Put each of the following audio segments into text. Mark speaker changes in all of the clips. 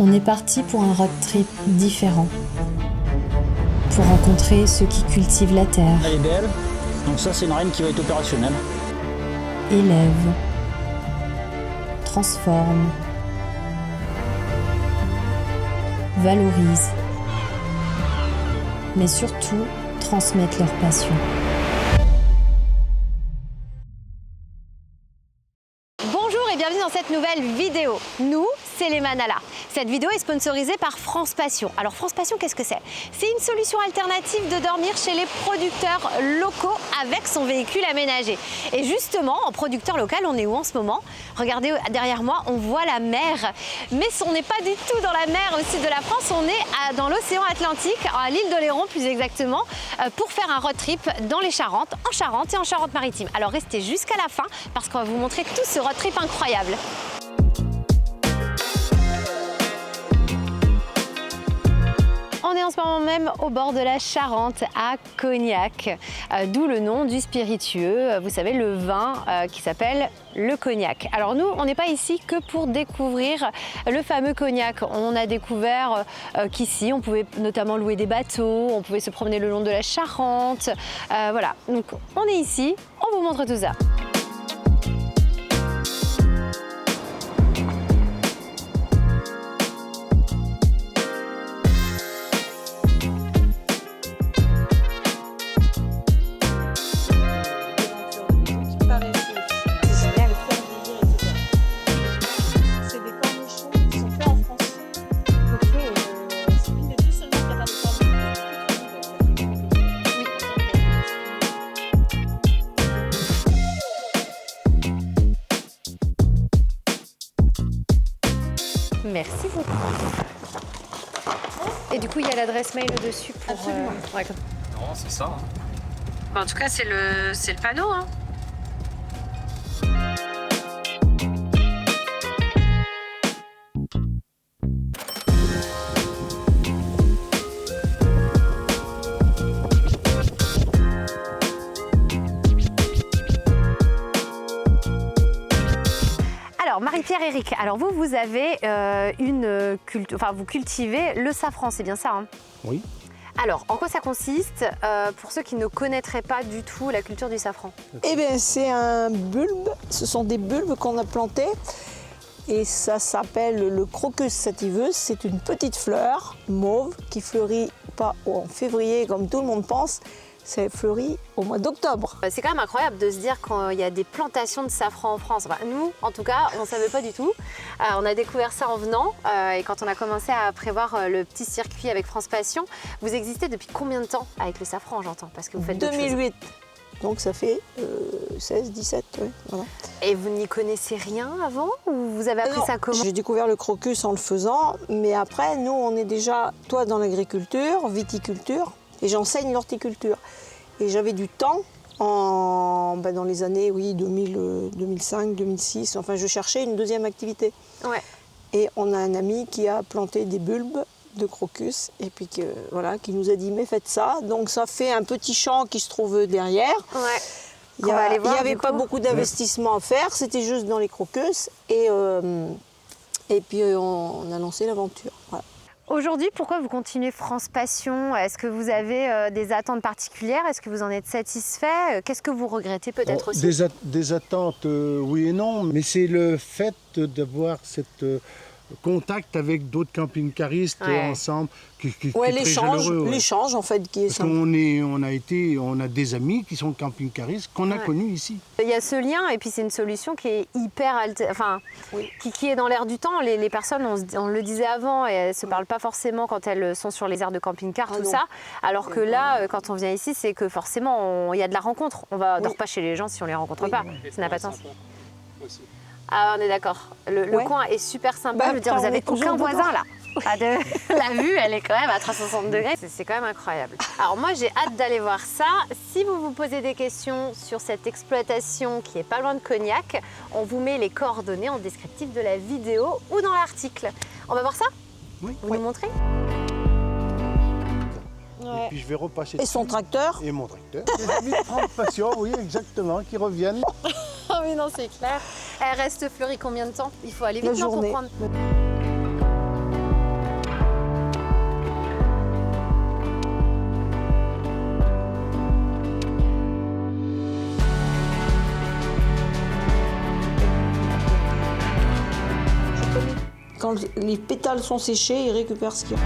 Speaker 1: On est parti pour un road trip différent. Pour rencontrer ceux qui cultivent la terre.
Speaker 2: Elle est belle, donc ça c'est une reine qui va être opérationnelle.
Speaker 1: Élève, transforme, valorise, mais surtout transmettent leur passion.
Speaker 3: Bonjour et bienvenue dans cette nouvelle vidéo. Nous, c'est les Manala. Cette vidéo est sponsorisée par France Passion. Alors France Passion, qu'est-ce que c'est? C'est une solution alternative de dormir chez les producteurs locaux avec son véhicule aménagé. Et justement, en producteur local, on est où en ce moment? Regardez derrière moi, on voit la mer. Mais on n'est pas du tout dans la mer au sud de la France, on est dans l'océan Atlantique, à l'île d'Oléron plus exactement, pour faire un road trip dans les Charentes, en Charente et en Charente-Maritime. Alors restez jusqu'à la fin parce qu'on va vous montrer tout ce road trip incroyable. On est en ce moment même au bord de la Charente, à Cognac, d'où le nom du spiritueux, vous savez, le vin qui s'appelle le cognac. Alors nous, on n'est pas ici que pour découvrir le fameux cognac. On a découvert qu'ici, on pouvait notamment louer des bateaux, on pouvait se promener le long de la Charente. Voilà, donc on est ici, on vous montre tout ça. Merci beaucoup. Et du coup, il y a l'adresse mail dessus pour... Ouais, comme...
Speaker 4: Non, c'est ça. Hein.
Speaker 3: Bah, en tout cas, c'est le panneau. Hein. Alors, Marie-Pierre Eric, alors vous avez vous cultivez le safran, c'est bien ça hein?
Speaker 5: Oui.
Speaker 3: Alors, en quoi ça consiste pour ceux qui ne connaîtraient pas du tout la culture du safran?
Speaker 6: Eh bien, c'est un bulbe, ce sont des bulbes qu'on a plantés et ça s'appelle le crocus sativus. C'est une petite fleur mauve qui fleurit pas en février comme tout le monde pense. Ça fleurit au mois d'octobre.
Speaker 3: C'est quand même incroyable de se dire qu'il y a des plantations de safran en France. Enfin, nous, en tout cas, on ne savait pas du tout. On a découvert ça en venant et quand on a commencé à prévoir le petit circuit avec France Passion. Vous existez depuis combien de temps avec le safran, j'entends? Parce que vous faites
Speaker 6: 2008. Donc ça fait 16, 17, ouais, voilà.
Speaker 3: Et vous n'y connaissez rien avant ou vous avez appris ça comment?
Speaker 6: J'ai découvert le crocus en le faisant, mais après, nous, on est déjà, toi, dans l'agriculture, viticulture, et j'enseigne l'horticulture. Et j'avais du temps dans les années 2005, 2006. Enfin, je cherchais une deuxième activité.
Speaker 3: Ouais.
Speaker 6: Et on a un ami qui a planté des bulbes de crocus et puis qui nous a dit mais faites ça. Donc ça fait un petit champ qui se trouve derrière.
Speaker 3: Ouais.
Speaker 6: Il n'y avait pas beaucoup d'investissement à faire, c'était juste dans les crocus. Et puis on a lancé l'aventure. Voilà.
Speaker 3: Aujourd'hui, pourquoi vous continuez France Passion? Est-ce que vous avez des attentes particulières? Est-ce que vous en êtes satisfait? Qu'est-ce que vous regrettez peut-être aussi?
Speaker 5: Des attentes, oui et non, mais c'est le fait d'avoir cette contact avec d'autres camping-caristes ensemble qui est très chaleureux.
Speaker 6: L'échange en fait qui est
Speaker 5: parce qu'on a des amis qui sont camping-caristes qu'on a connus ici.
Speaker 3: Il y a ce lien et puis c'est une solution qui est hyper qui est dans l'air du temps. Les personnes, on le disait avant, et elles ne se parlent pas forcément quand elles sont sur les aires de camping-car, tout ça. Alors que là, quand on vient ici, c'est que forcément, il y a de la rencontre. On ne dort pas chez les gens si on ne les rencontre pas. Ça n'a pas de sens. Ah, on est d'accord. Le coin est super sympa. Je veux dire, vous n'avez aucun voisin là. La vue, elle est quand même à 360 degrés. C'est quand même incroyable. Alors moi, j'ai hâte d'aller voir ça. Si vous vous posez des questions sur cette exploitation qui est pas loin de Cognac, on vous met les coordonnées en descriptif de la vidéo ou dans l'article. On va voir ça?
Speaker 5: Oui.
Speaker 3: Vous nous montrez?
Speaker 5: Et puis je vais repasser.
Speaker 6: Et son tracteur?
Speaker 5: Et mon tracteur. Les amis de France Passion, oui, exactement, qui reviennent.
Speaker 3: Oh mais non, c'est clair. Elle reste fleurie combien de temps? Il faut aller vite
Speaker 6: La journée.
Speaker 3: Pour prendre...
Speaker 6: Quand les pétales sont séchés, ils récupèrent ce qu'il y a.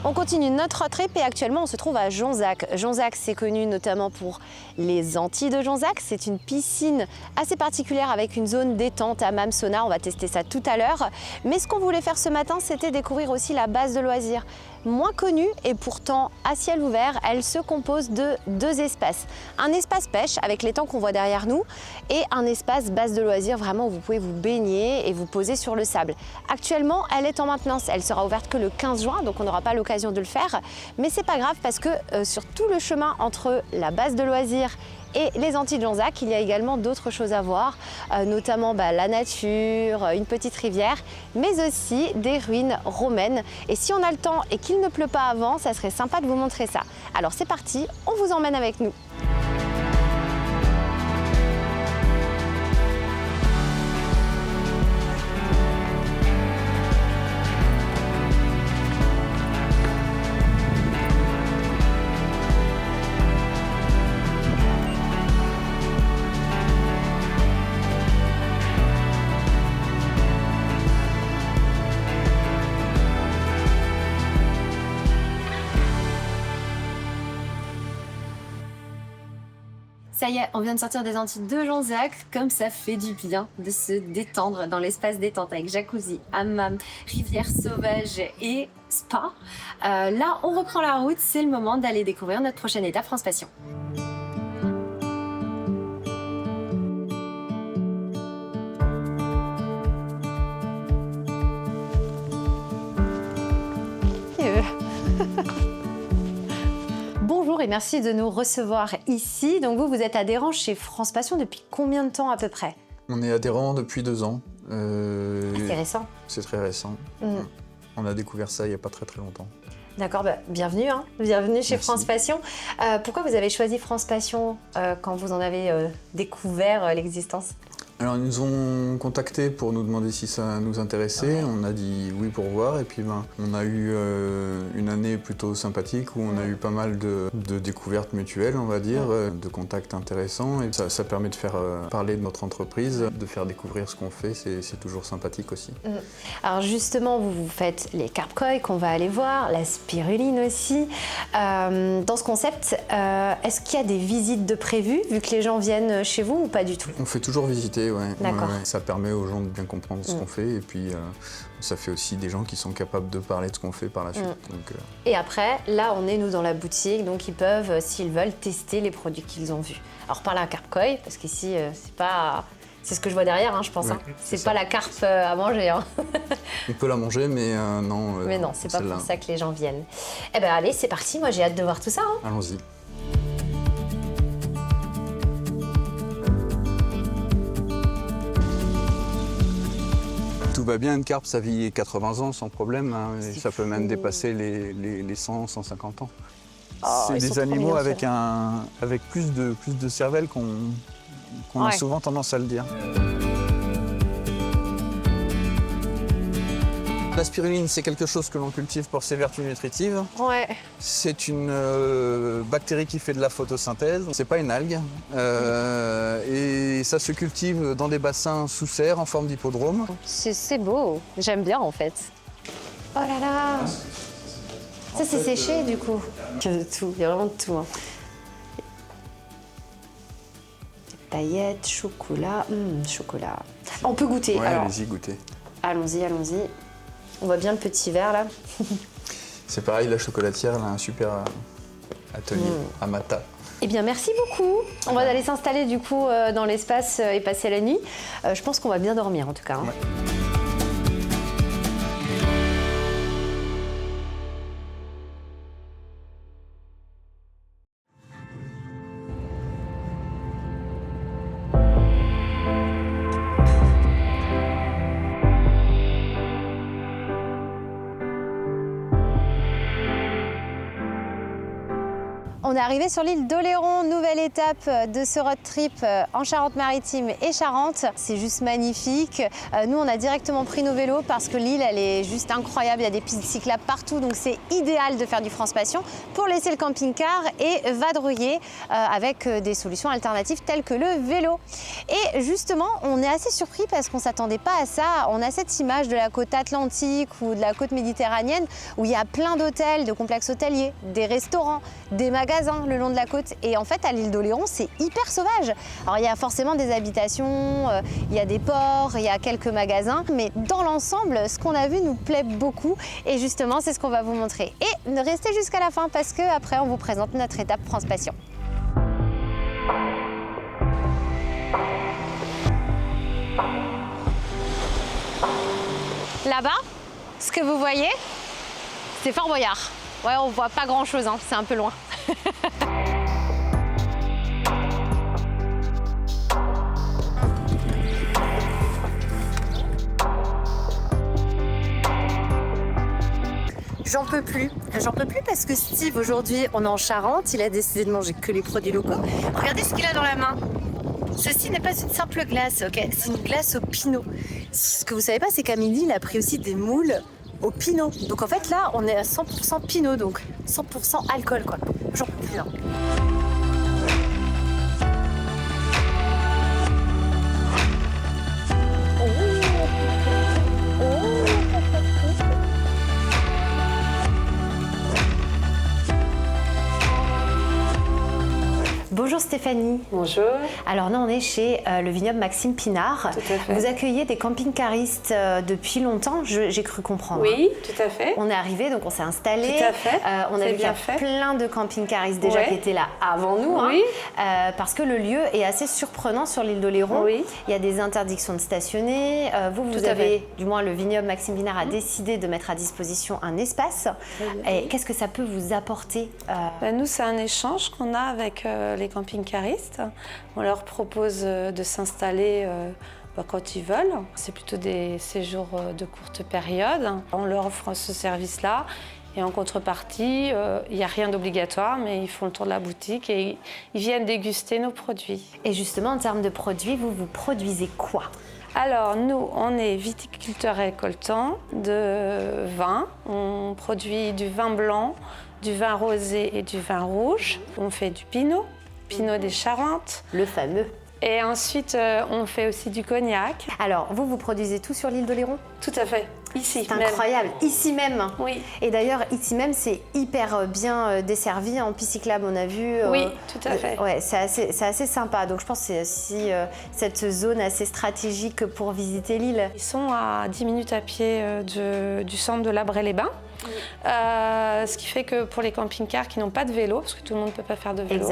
Speaker 3: On continue notre road trip et actuellement on se trouve à Jonzac. Jonzac, c'est connu notamment pour les Antilles de Jonzac. C'est une piscine assez particulière avec une zone détente, hammam, sauna. On va tester ça tout à l'heure. Mais ce qu'on voulait faire ce matin, c'était découvrir aussi la base de loisirs. Moins connue et pourtant à ciel ouvert, elle se compose de 2 espaces. Un espace pêche avec l'étang qu'on voit derrière nous et un espace base de loisirs vraiment où vous pouvez vous baigner et vous poser sur le sable. Actuellement, elle est en maintenance. Elle sera ouverte que le 15 juin, donc on n'aura pas l'occasion de le faire. Mais c'est pas grave parce que sur tout le chemin entre la base de loisirs et les Antilles de Jonzac, il y a également d'autres choses à voir, notamment la nature, une petite rivière, mais aussi des ruines romaines. Et si on a le temps et qu'il ne pleut pas avant, ça serait sympa de vous montrer ça. Alors c'est parti, on vous emmène avec nous. Ça y est, on vient de sortir des Antilles de Jonzac, comme ça fait du bien de se détendre dans l'espace détente avec jacuzzi, hammam, rivière sauvage et spa. Là, on reprend la route, c'est le moment d'aller découvrir notre prochaine étape France Passion. Bonjour et merci de nous recevoir ici. Donc vous êtes adhérent chez France Passion depuis combien de temps à peu près?
Speaker 4: On est adhérent depuis 2 ans.
Speaker 3: C'est récent.
Speaker 4: C'est très récent. On a découvert ça il n'y a pas très longtemps.
Speaker 3: D'accord, bienvenue, bienvenue chez
Speaker 4: Merci.
Speaker 3: France Passion. Pourquoi vous avez choisi France Passion quand vous en avez découvert l'existence?
Speaker 4: Alors ils nous ont contactés pour nous demander si ça nous intéressait. Ouais. On a dit oui pour voir et puis on a eu une année plutôt sympathique où on a eu pas mal de découvertes mutuelles, on va dire, de contacts intéressants et ça permet de faire parler de notre entreprise, de faire découvrir ce qu'on fait, c'est toujours sympathique aussi.
Speaker 3: Alors justement, vous faites les carp koi qu'on va aller voir, la spiruline aussi. Dans ce concept, est-ce qu'il y a des visites de prévues vu que les gens viennent chez vous ou pas du tout?
Speaker 4: On fait toujours visiter. Ouais,
Speaker 3: d'accord.
Speaker 4: Ouais. Ça permet aux gens de bien comprendre ce qu'on fait et puis ça fait aussi des gens qui sont capables de parler de ce qu'on fait par la suite. Donc,
Speaker 3: Et après, là on est nous dans la boutique, donc ils peuvent, s'ils veulent, tester les produits qu'ils ont vus. Alors par la carp koi, parce qu'ici c'est pas... C'est ce que je vois derrière, je pense. Ouais, c'est pas la carpe à manger.
Speaker 4: On peut la manger, mais non.
Speaker 3: Mais non, c'est pas pour ça que les gens viennent. Eh ben allez, c'est parti, moi j'ai hâte de voir tout ça.
Speaker 4: Allons-y. Tout va bien, une carpe, ça vit 80 ans sans problème, et ça peut même dépasser les 100, 150 ans. Oh, c'est des animaux avec plus de cervelle qu'on a souvent tendance à le dire. La spiruline, c'est quelque chose que l'on cultive pour ses vertus nutritives.
Speaker 3: Ouais.
Speaker 4: C'est une bactérie qui fait de la photosynthèse. C'est pas une algue. Et ça se cultive dans des bassins sous serre en forme d'hippodrome.
Speaker 3: C'est beau. J'aime bien en fait. Oh là là. Ça c'est séché du coup. Il y a de tout. Il y a vraiment de tout. Paillettes, chocolat. Chocolat. On peut goûter.
Speaker 4: Ouais, allez-y, goûtez.
Speaker 3: Allons-y, allons-y. On voit bien le petit verre là.
Speaker 4: C'est pareil, la chocolatière, elle a un super atelier à Mata.
Speaker 3: Eh bien, merci beaucoup. On va aller s'installer du coup dans l'espace et passer la nuit. Je pense qu'on va bien dormir en tout cas.
Speaker 4: Ouais.
Speaker 3: On on est arrivé sur l'île d'Oléron, nouvelle étape de ce road trip en Charente-Maritime et Charente. C'est juste magnifique. Nous, on a directement pris nos vélos parce que l'île, elle est juste incroyable. Il y a des pistes cyclables partout, donc c'est idéal de faire du France Passion pour laisser le camping-car et vadrouiller avec des solutions alternatives telles que le vélo. Et justement, on est assez surpris parce qu'on ne s'attendait pas à ça. On a cette image de la côte atlantique ou de la côte méditerranéenne où il y a plein d'hôtels, de complexes hôteliers, des restaurants, des magasins le long de la côte. Et en fait, à l'île d'Oléron, c'est hyper sauvage. Alors, il y a forcément des habitations, il y a des ports, il y a quelques magasins. Mais dans l'ensemble, ce qu'on a vu nous plaît beaucoup. Et justement, c'est ce qu'on va vous montrer. Et restez jusqu'à la fin parce qu'après, on vous présente notre étape France Passion. Là-bas, ce que vous voyez, c'est Fort Boyard. Ouais, on voit pas grand-chose, hein, c'est un peu loin. J'en peux plus parce que Steve, aujourd'hui, on est en Charente, il a décidé de manger que les produits locaux. Regardez ce qu'il a dans la main. Ceci n'est pas une simple glace, ok, c'est une glace au pinot. Ce que vous savez pas, c'est qu'Amélie, il a pris aussi des moules au pinot. Donc en fait, là, on est à 100% pinot, donc 100% alcool, quoi. J'en peux plus, hein. Bonjour Stéphanie.
Speaker 7: Bonjour.
Speaker 3: Alors nous on est chez le vignoble Maxime Pinard.
Speaker 7: Tout à fait.
Speaker 3: Vous accueillez des camping-caristes depuis longtemps, j'ai cru comprendre.
Speaker 7: Oui, tout à fait.
Speaker 3: On est arrivé, donc on s'est installé.
Speaker 7: Tout à fait.
Speaker 3: On a vu qu'il y a plein de camping-caristes déjà qui étaient là avant nous.
Speaker 7: Oui.
Speaker 3: Parce que le lieu est assez surprenant sur l'île d'Oléron.
Speaker 7: Oui.
Speaker 3: Il y a des interdictions de stationner. Vous avez, du moins le vignoble Maxime Pinard a décidé de mettre à disposition un espace. Et qu'est-ce que ça peut vous apporter
Speaker 7: Nous, c'est un échange qu'on a avec les camping-caristes. On leur propose de s'installer quand ils veulent. C'est plutôt des séjours de courte période. On leur offre ce service-là. Et en contrepartie, il n'y a rien d'obligatoire, mais ils font le tour de la boutique et ils viennent déguster nos produits.
Speaker 3: Et justement, en termes de produits, vous produisez quoi ?
Speaker 7: Alors, nous, on est viticulteurs et récoltants de vin. On produit du vin blanc, du vin rosé et du vin rouge. On fait du pinot des Charentes.
Speaker 3: Le fameux.
Speaker 7: Et ensuite, on fait aussi du cognac.
Speaker 3: Alors, vous produisez tout sur l'île d'Oléron ?
Speaker 7: Tout à fait, ici.
Speaker 3: C'est incroyable, ici même.
Speaker 7: Oui.
Speaker 3: Et d'ailleurs, ici même, c'est hyper bien desservi en piste cyclable, on a vu.
Speaker 7: Oui, tout à fait.
Speaker 3: Ouais, c'est assez sympa. Donc, je pense que c'est aussi cette zone assez stratégique pour visiter l'île.
Speaker 7: Ils sont à 10 minutes à pied du centre de La Bray-les-Bains. Ce qui fait que pour les camping-cars qui n'ont pas de vélo, parce que tout le monde ne peut pas faire de vélo,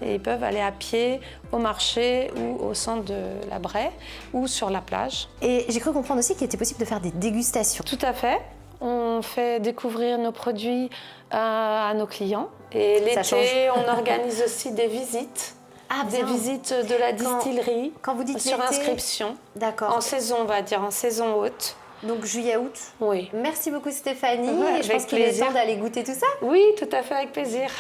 Speaker 7: et ils peuvent aller à pied au marché ou au centre de La Bray ou sur la plage.
Speaker 3: Et j'ai cru comprendre aussi qu'il était possible de faire des dégustations.
Speaker 7: Tout à fait. On fait découvrir nos produits à nos clients. Et l'été, on organise aussi des visites.
Speaker 3: Ah,
Speaker 7: des visites de la distillerie
Speaker 3: quand vous dites
Speaker 7: sur inscription.
Speaker 3: D'accord.
Speaker 7: En saison, on va dire, en saison haute.
Speaker 3: Donc juillet-août.
Speaker 7: Oui.
Speaker 3: Merci beaucoup Stéphanie.
Speaker 7: Ouais,
Speaker 3: je pense qu'il est temps d'aller goûter tout ça.
Speaker 7: Oui, tout à fait, avec plaisir.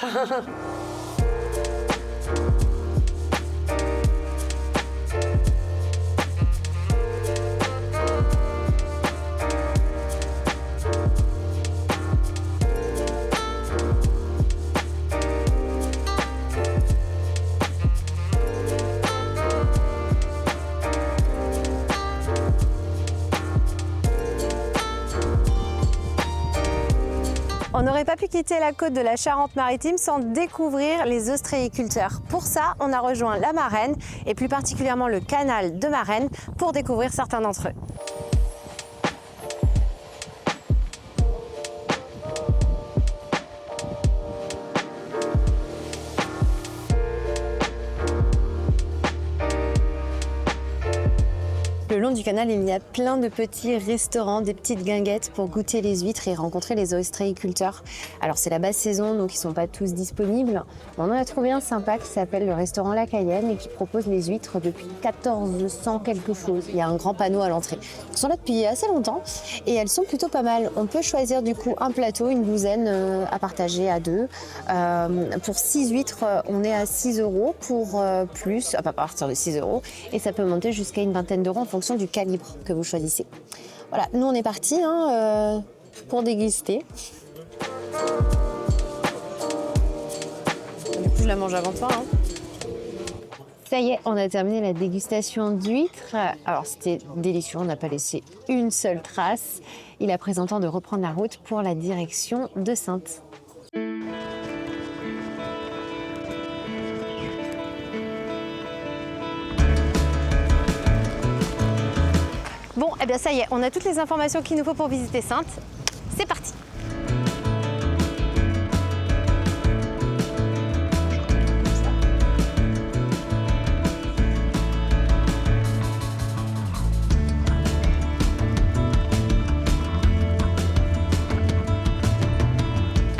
Speaker 3: On n'aurait pas pu quitter la côte de la Charente-Maritime sans découvrir les ostréiculteurs. Pour ça, on a rejoint la Marraine et plus particulièrement le canal de Marraine pour découvrir certains d'entre eux. Le long du
Speaker 1: du canal, il y a plein de petits restaurants, des petites guinguettes pour goûter les huîtres et rencontrer les ostréiculteurs. Alors c'est la basse saison, donc ils sont pas tous disponibles. On en a trouvé un sympa qui s'appelle le restaurant La Cayenne et qui propose les huîtres depuis 1400 quelque chose. Il y a un grand panneau à l'entrée. Elles sont là depuis assez longtemps et elles sont plutôt pas mal. On peut choisir du coup un plateau, une douzaine à partager à deux. Pour 6 huîtres, on est à 6 € pour plus, à partir de 6 € et ça peut monter jusqu'à une vingtaine d'euros en fonction du calibre que vous choisissez. Voilà, nous on est partis pour déguster. Du coup, je la mange avant toi. Ça y est, on a terminé la dégustation d'huîtres. Alors c'était délicieux, on n'a pas laissé une seule trace. Il est à présent temps de reprendre la route pour la direction de Saintes. Bon, eh bien ça y est, on a toutes les informations qu'il nous faut pour visiter Saintes. C'est parti!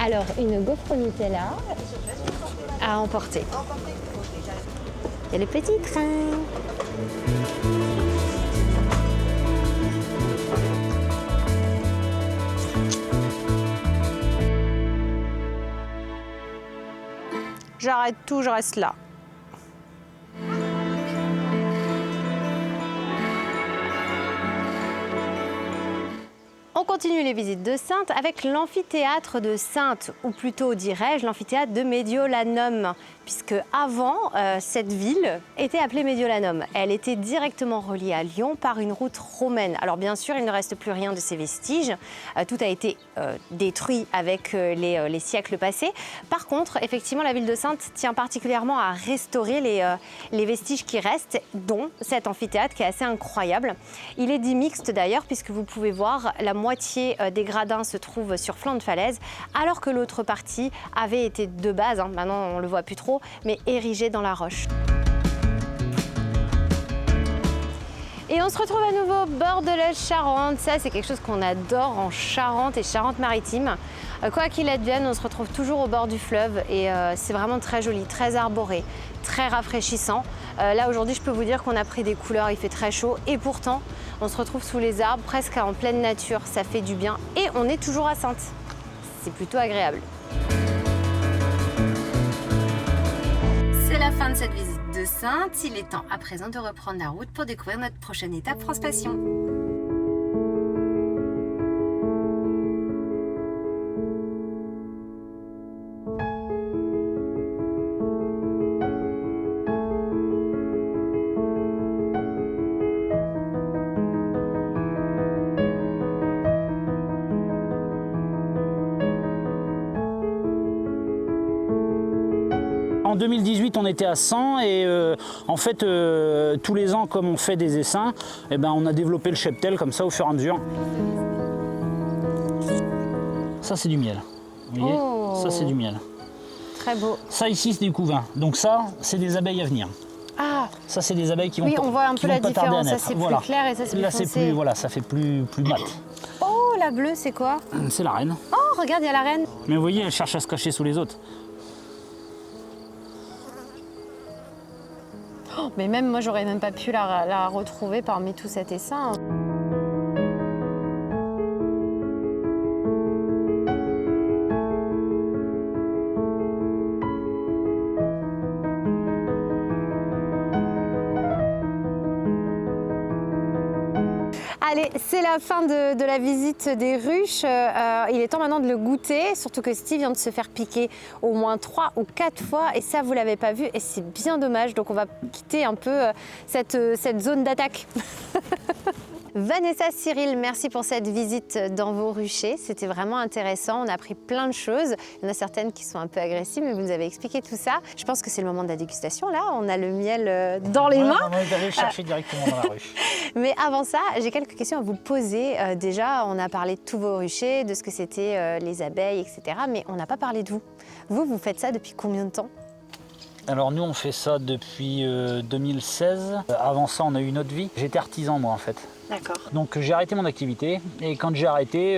Speaker 1: Alors, une gaufre au Nutella à emporter. Il y a les petits trains. J'arrête tout, je reste là. On continue les visites de Saintes avec l'amphithéâtre de Saintes, ou plutôt dirais-je l'amphithéâtre de Mediolanum, puisque avant, cette ville était appelée Mediolanum. Elle était directement reliée à Lyon par une route romaine. Alors bien sûr, il ne reste plus rien de ces vestiges. Tout a été détruit avec les siècles passés. Par contre, effectivement, la ville de Saintes tient particulièrement à restaurer les vestiges qui restent, dont cet amphithéâtre qui est assez incroyable. Il est dit mixte d'ailleurs, puisque vous pouvez voir la moitié des gradins se trouve sur flanc de falaise, alors que l'autre partie avait été de base, maintenant on ne le voit plus trop, mais érigée dans la roche. Et on se retrouve à nouveau au bord de la Charente. Ça, c'est quelque chose qu'on adore en Charente et Charente-Maritime. Quoi qu'il advienne, on se retrouve toujours au bord du fleuve et c'est vraiment très joli, très arboré, très rafraîchissant. Là, aujourd'hui, je peux vous dire qu'on a pris des couleurs, il fait très chaud et pourtant, on se retrouve sous les arbres, presque en pleine nature. Ça fait du bien et on est toujours à Saintes. C'est plutôt agréable. C'est la fin de cette visite de Saintes. Il est temps à présent de reprendre la route pour découvrir notre prochaine étape France Passion.
Speaker 2: En 2018, on était à 100 et en fait, tous les ans, comme on fait des essaims, eh ben, on a développé le cheptel comme ça au fur et à mesure. Ça, c'est du miel. Vous voyez, ça, c'est du miel.
Speaker 3: Très beau.
Speaker 2: Ça, ici, c'est du couvain. Donc ça, c'est des abeilles à venir.
Speaker 3: Ah.
Speaker 2: Ça, c'est des abeilles qui vont
Speaker 3: on voit un peu la différence. Ça, c'est
Speaker 2: voilà.
Speaker 3: plus clair et ça, c'est plus foncé.
Speaker 2: Là, c'est plus, voilà, ça fait plus mat.
Speaker 3: Oh, la bleue, c'est quoi?
Speaker 2: C'est la reine.
Speaker 3: Oh, regarde, il y a la reine.
Speaker 2: Mais vous voyez, elle cherche à se cacher sous les autres.
Speaker 3: Oh, mais même moi, j'aurais même pas pu la retrouver parmi tout cet essaim. Allez, c'est la fin de la visite des ruches. Il est temps maintenant de le goûter, surtout que Steve vient de se faire piquer au moins 3 ou 4 fois et ça, vous l'avez pas vu et c'est bien dommage. Donc on va quitter un peu cette zone d'attaque. Vanessa, Cyril, merci pour cette visite dans vos ruchers. C'était vraiment intéressant. On a appris plein de choses. Il y en a certaines qui sont un peu agressives, mais vous nous avez expliqué tout ça. Je pense que c'est le moment de la dégustation. Là, on a le miel dans les mains.
Speaker 2: On est allé chercher directement dans la ruche.
Speaker 3: Mais avant ça, j'ai quelques questions à vous poser. Déjà, on a parlé de tous vos ruchers, de ce que c'était les abeilles, etc. Mais on n'a pas parlé de vous. Vous faites ça depuis combien de temps ?
Speaker 2: Alors nous, on fait ça depuis 2016. Avant ça, on a eu une autre vie. J'étais artisan, moi, en fait.
Speaker 3: D'accord.
Speaker 2: Donc j'ai arrêté mon activité et quand j'ai arrêté,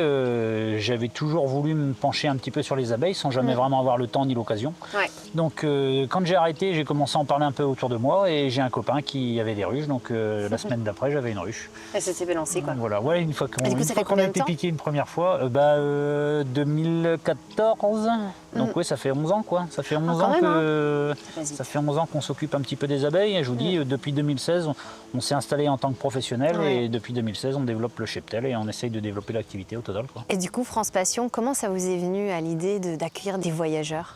Speaker 2: j'avais toujours voulu me pencher un petit peu sur les abeilles sans jamais vraiment avoir le temps ni l'occasion.
Speaker 3: Ouais.
Speaker 2: Donc quand j'ai arrêté, j'ai commencé à en parler un peu autour de moi et j'ai un copain qui avait des ruches, donc la semaine d'après j'avais une ruche.
Speaker 3: Et ça s'est lancé quoi.
Speaker 2: Voilà, ouais, une fois qu'on
Speaker 3: ça fait
Speaker 2: a
Speaker 3: combien de
Speaker 2: été
Speaker 3: temps
Speaker 2: piqué une première fois, 2014. Donc oui, ça fait 11 ans quoi. Ça fait 11 ans
Speaker 3: même,
Speaker 2: que ça fait 11 ans qu'on s'occupe un petit peu des abeilles. Et je vous dis, depuis 2016, on s'est installé en tant que professionnel et depuis 2016, on développe le cheptel et on essaye de développer l'activité au total, quoi.
Speaker 3: Et du coup, France Passion, comment ça vous est venu à l'idée d'accueillir des voyageurs?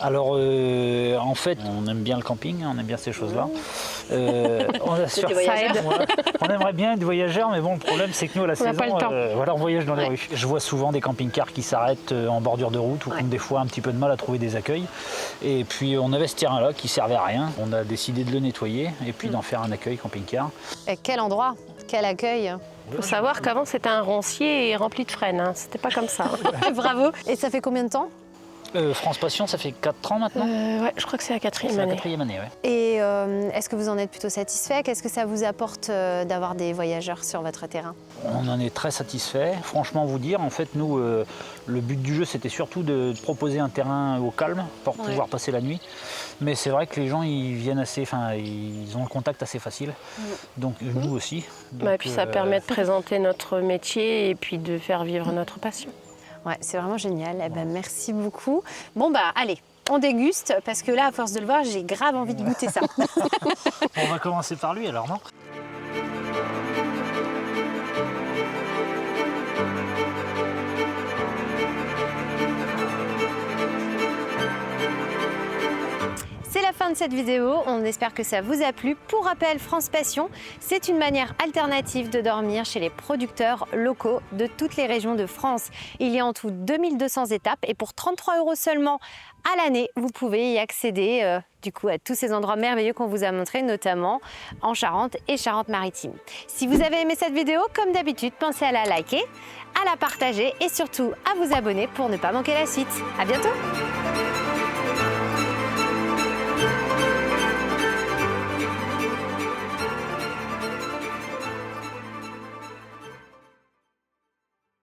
Speaker 2: Alors, en fait, on aime bien le camping, on aime bien ces choses-là. On assure
Speaker 3: Des voyageurs.
Speaker 2: Voilà. On aimerait bien être voyageurs, mais bon, le problème, c'est que nous, à la saison,
Speaker 8: pas le temps.
Speaker 2: voilà, on voyage dans les rues. Je vois souvent des camping-cars qui s'arrêtent en bordure de route ou qui ont des fois un petit peu de mal à trouver des accueils. Et puis, on avait ce terrain-là qui servait à rien. On a décidé de le nettoyer et puis d'en faire un accueil camping-car.
Speaker 3: Et quel endroit? Quel accueil?
Speaker 8: Il faut savoir qu'avant, c'était un roncier rempli de frênes. Hein. C'était pas comme ça.
Speaker 3: Bravo. Et ça fait combien de temps?
Speaker 2: France Passion, ça fait 4 ans maintenant.
Speaker 8: Ouais, je crois que c'est la 4e
Speaker 2: C'est la
Speaker 8: année.
Speaker 2: 4e année, ouais.
Speaker 3: Et est-ce que vous en êtes plutôt satisfait? Qu'est-ce que ça vous apporte d'avoir des voyageurs sur votre terrain?
Speaker 2: On en est très satisfait. Franchement, vous dire, en fait, nous, le but du jeu, c'était surtout de proposer un terrain au calme pour pouvoir passer la nuit. Mais c'est vrai que les gens, ils viennent assez, enfin, ils ont le contact assez facile. Donc nous aussi. Donc,
Speaker 8: Et puis ça permet de présenter notre métier et puis de faire vivre notre passion.
Speaker 3: Ouais, c'est vraiment génial. Eh ben, merci beaucoup. Bon, bah, allez, on déguste parce que là, à force de le voir, j'ai grave envie de goûter ça.
Speaker 2: On va commencer par lui alors, non?
Speaker 3: C'est la fin de cette vidéo, on espère que ça vous a plu. Pour rappel, France Passion, c'est une manière alternative de dormir chez les producteurs locaux de toutes les régions de France. Il y a en tout 2200 étapes et pour 33 € seulement à l'année, vous pouvez y accéder du coup à tous ces endroits merveilleux qu'on vous a montrés, notamment en Charente et Charente-Maritime. Si vous avez aimé cette vidéo, comme d'habitude, pensez à la liker, à la partager et surtout à vous abonner pour ne pas manquer la suite. À bientôt!